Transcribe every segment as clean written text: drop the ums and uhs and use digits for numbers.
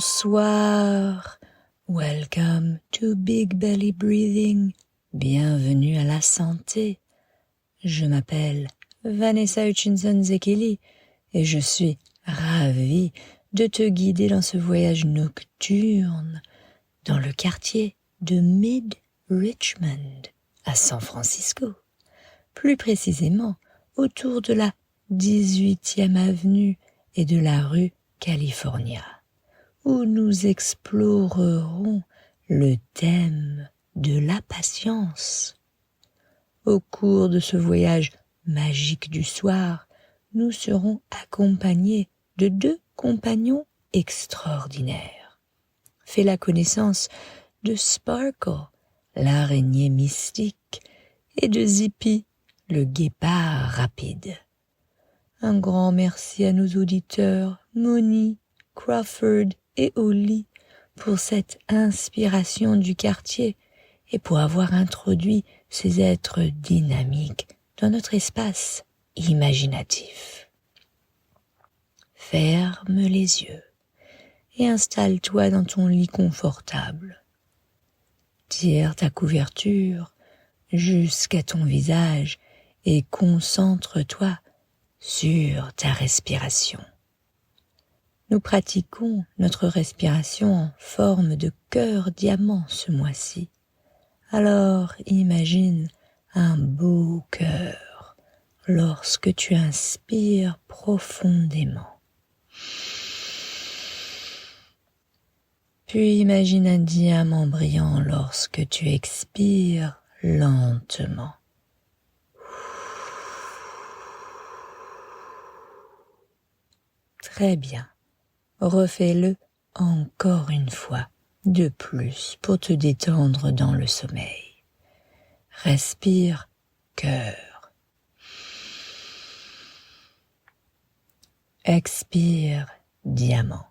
Bonsoir. Welcome to Big Belly Breathing. Bienvenue à la santé. Je m'appelle Vanessa Hutchinson-Zekeli et je suis ravie de te guider dans ce voyage nocturne dans le quartier de Mid-Richmond à San Francisco. Plus précisément autour de la 18e avenue et de la rue California, où nous explorerons le thème de la patience. Au cours de ce voyage magique du soir, nous serons accompagnés de 2 compagnons extraordinaires. Fais la connaissance de Sparkle, l'araignée mystique, et de Zippy, le guépard rapide. Un grand merci à nos auditeurs Moni, Crawford et Holly pour cette inspiration du quartier et pour avoir introduit ces êtres dynamiques dans notre espace imaginatif. Ferme les yeux et installe-toi dans ton lit confortable. Tire ta couverture jusqu'à ton visage et concentre-toi sur ta respiration. Nous pratiquons notre respiration en forme de cœur diamant ce mois-ci. Alors imagine un beau cœur lorsque tu inspires profondément. Puis imagine un diamant brillant lorsque tu expires lentement. Très bien. Refais-le encore une fois de plus pour te détendre dans le sommeil. Respire cœur. Expire diamant.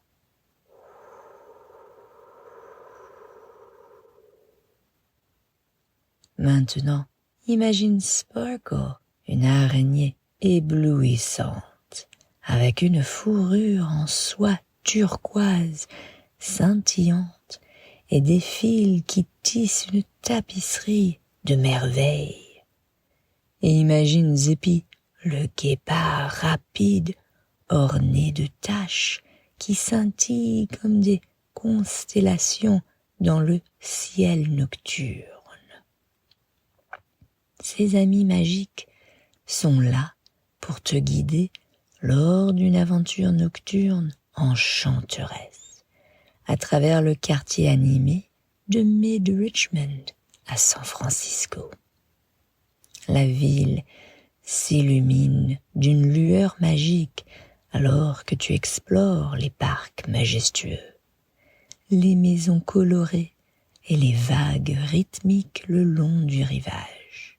Maintenant, imagine Sparkle, une araignée éblouissante, avec une fourrure en soie turquoise, scintillante, et des fils qui tissent une tapisserie de merveilles. Et imagine Zippy, le guépard rapide, orné de taches qui scintillent comme des constellations dans le ciel nocturne. Ces amis magiques sont là pour te guider lors d'une aventure nocturne enchanteresse à travers le quartier animé de Mid-Richmond à San Francisco. La ville s'illumine d'une lueur magique alors que tu explores les parcs majestueux, les maisons colorées et les vagues rythmiques le long du rivage.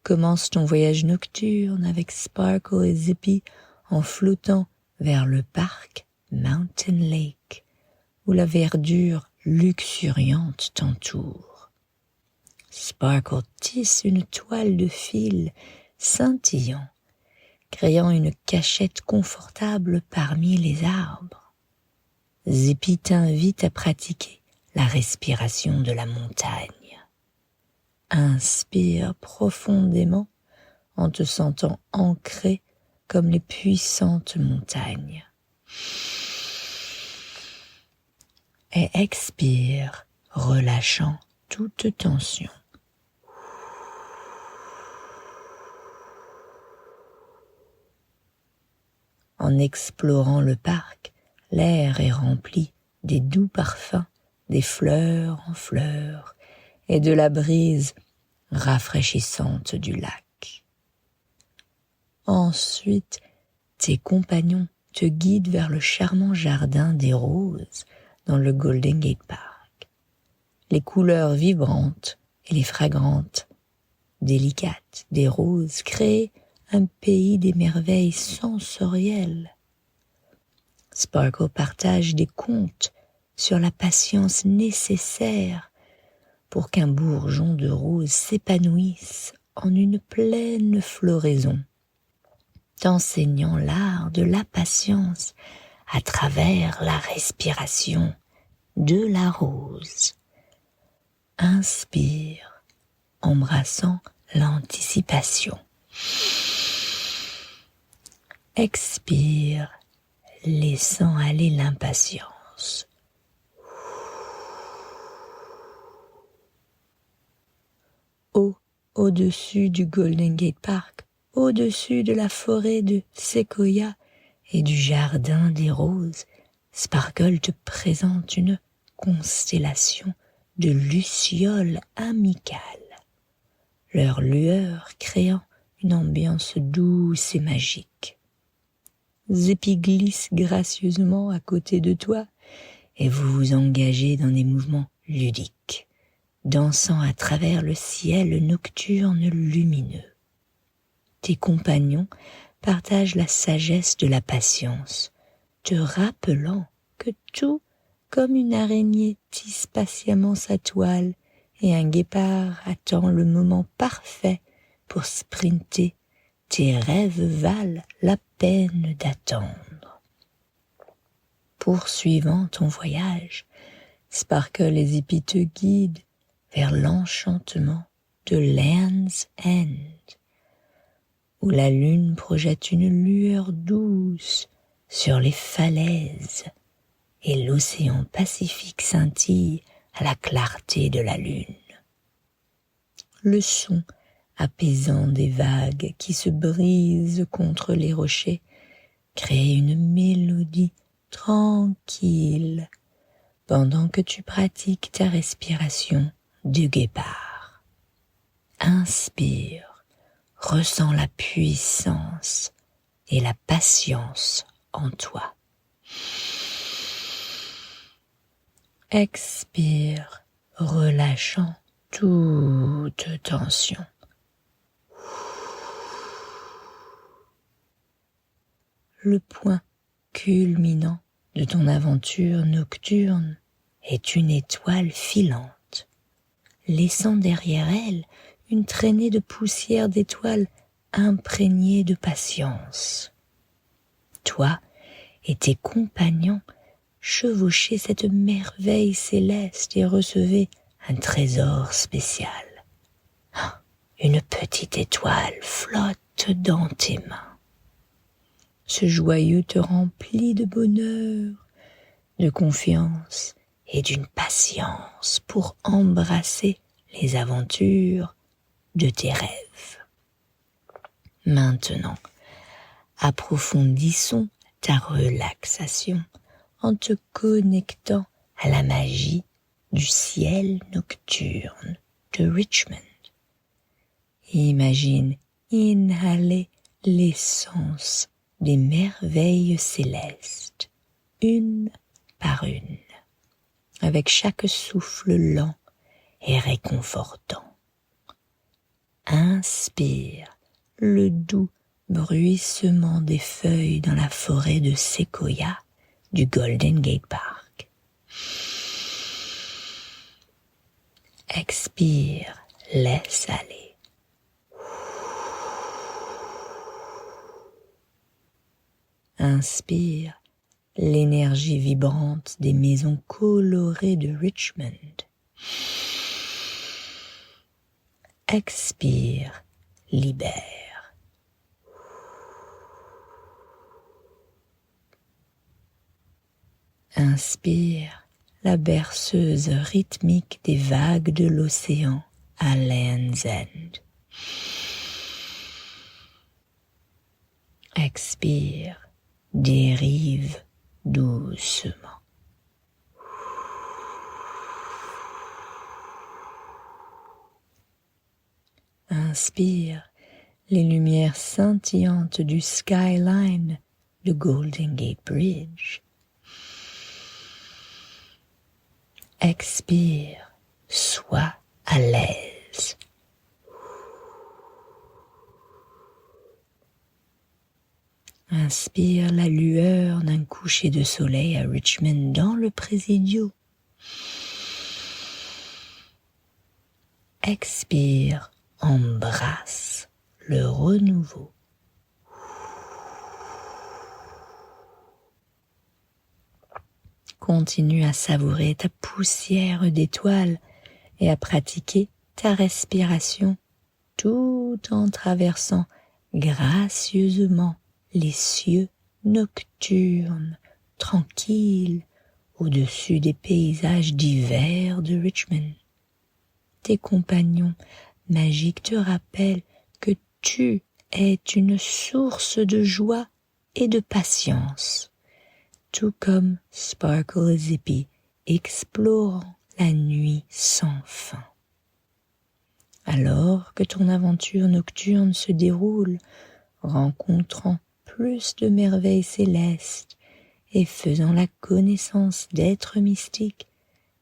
Commence ton voyage nocturne avec Sparkle et Zippy en flottant vers le parc Mountain Lake, où la verdure luxuriante t'entoure. Sparkle tisse une toile de fil scintillant, créant une cachette confortable parmi les arbres. Zippy t'invite à pratiquer la respiration de la montagne. Inspire profondément en te sentant ancré comme les puissantes montagnes. Et expire, relâchant toute tension. En explorant le parc, l'air est rempli des doux parfums des fleurs en fleurs et de la brise rafraîchissante du lac. Ensuite, tes compagnons te guident vers le charmant jardin des roses dans le Golden Gate Park. Les couleurs vibrantes et les fragrantes, délicates des roses créent un pays des merveilles sensorielles. Sparkle partage des contes sur la patience nécessaire pour qu'un bourgeon de rose s'épanouisse en une pleine floraison, t'enseignant l'art de la patience à travers la respiration de la rose. Inspire, embrassant l'anticipation. Expire, laissant aller l'impatience. Au-dessus du Golden Gate Park, au-dessus de la forêt de séquoia et du jardin des roses, Sparkle te présente une constellation de lucioles amicales, leur lueur créant une ambiance douce et magique. Zippy glisse gracieusement à côté de toi et vous vous engagez dans des mouvements ludiques, dansant à travers le ciel nocturne lumineux. Tes compagnons partagent la sagesse de la patience, te rappelant que tout comme une araignée tisse patiemment sa toile et un guépard attend le moment parfait pour sprinter. Tes rêves valent la peine d'attendre. Poursuivant ton voyage, Sparkle et Zippy te guident vers l'enchantement de Land's End, où la lune projette une lueur douce sur les falaises et l'océan Pacifique scintille à la clarté de la lune. Le son apaisant des vagues qui se brisent contre les rochers crée une mélodie tranquille pendant que tu pratiques ta respiration du guépard. Inspire, ressens la puissance et la patience en toi. Expire, relâchant toute tension. Le point culminant de ton aventure nocturne est une étoile filante, laissant derrière elle une traînée de poussière d'étoiles imprégnée de patience. Toi et tes compagnons chevauchez cette merveille céleste et recevez un trésor spécial. Une petite étoile flotte dans tes mains. Ce joyau te remplit de bonheur, de confiance et d'une patience pour embrasser les aventures de tes rêves. Maintenant, approfondissons ta relaxation en te connectant à la magie du ciel nocturne de Richmond. Imagine inhaler l'essence des merveilles célestes, une par une, avec chaque souffle lent et réconfortant. Inspire le doux bruissement des feuilles dans la forêt de séquoia du Golden Gate Park. Expire, laisse aller. Inspire l'énergie vibrante des maisons colorées de Richmond. Expire, libère. Inspire la berceuse rythmique des vagues de l'océan à Land's End. Expire, dérive doucement. Inspire les lumières scintillantes du skyline de Golden Gate Bridge. Expire, sois à l'aise. Inspire la lueur d'un coucher de soleil à Richmond dans le Presidio. Expire, embrasse le renouveau. Continue à savourer ta poussière d'étoiles et à pratiquer ta respiration tout en traversant gracieusement les cieux nocturnes, tranquilles, au-dessus des paysages d'hiver de Richmond. Tes compagnons magiques te rappellent que tu es une source de joie et de patience, tout comme Sparkle et Zippy explorant la nuit sans fin. Alors que ton aventure nocturne se déroule, rencontrant plus de merveilles célestes et faisant la connaissance d'êtres mystiques,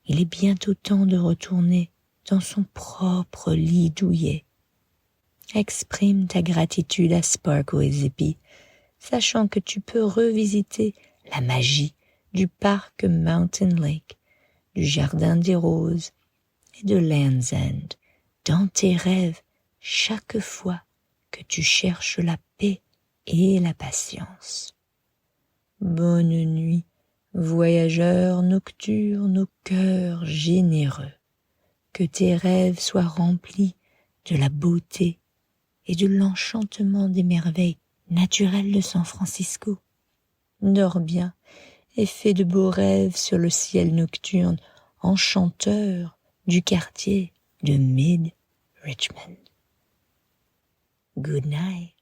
il est bientôt temps de retourner dans son propre lit douillet. Exprime ta gratitude à Sparkle et Zippy, sachant que tu peux revisiter la magie du parc Mountain Lake, du Jardin des Roses et de Land's End dans tes rêves chaque fois que tu cherches la paix et la patience. Bonne nuit, voyageurs nocturnes au cœur généreux. Que tes rêves soient remplis de la beauté et de l'enchantement des merveilles naturelles de San Francisco. Dors bien et fais de beaux rêves sur le ciel nocturne enchanteur du quartier de Mid Richmond. Good night.